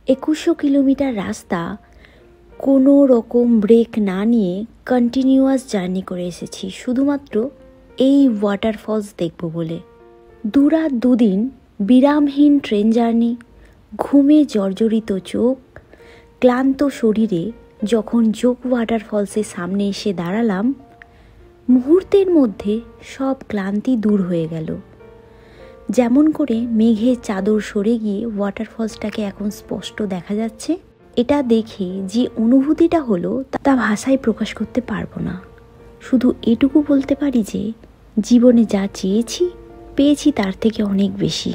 2100 kilometre রাস্তা কোনো রকম ব্রেক না নিয়ে কন্টিনিউয়াস জার্নি করে এসেছি শুধুমাত্র এই ওয়াটারফলস দেখব বলে। 2 রাত 2 দিন বিরামহীন ট্রেন জার্নি, ঘুমে জর্জরিত চোখ, ক্লান্ত শরীরে যখন যোগ ওয়াটারফলসের সামনে এসে দাঁড়ালাম, মুহূর্তের মধ্যে সব ক্লান্তি দূর হয়ে গেল। যেমন করে মেঘের চাদর সরে গিয়ে ওয়াটারফলসটাকে এখন স্পষ্ট দেখা যাচ্ছে, এটা দেখে যে অনুভূতিটা হলো তা ভাষায় প্রকাশ করতে পারবো না। শুধু এটুকু বলতে পারি যে জীবনে যা চেয়েছি পেয়েছি তার থেকে অনেক বেশি।